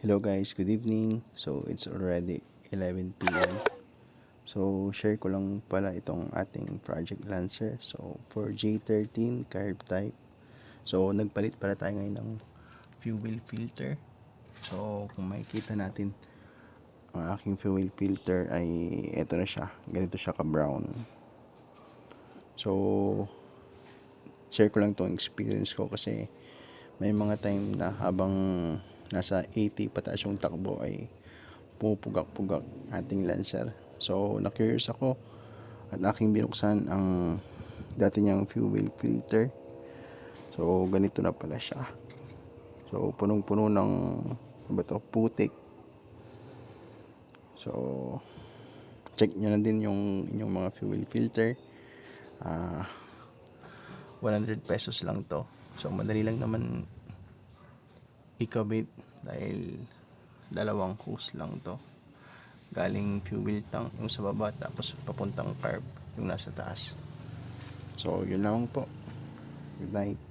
Hello guys, good evening. So it's already 11 p.m. So share ko lang pala itong ating project Lancer. So for J13 carb type. So nagpalit pala tayo ngayon ng fuel filter. So kung makikita natin, ang aking fuel filter ay eto na siya. Ganito siya ka brown. So share ko lang itong experience ko kasi may mga time na habang nasa 80 pataas yung takbo ay pupugak-pugak ating Lancer. So na-curious ako at aking binuksan ang dati niyang fuel filter. So ganito na pala siya. So punong-puno ng putik. So check nyo na din yung inyong mga fuel filter. 100 pesos lang to. So madali lang naman ikabit dahil dalawang hose lang to, galing fuel tank yung sa baba tapos papuntang carb yung nasa taas. So yun lang po, good night.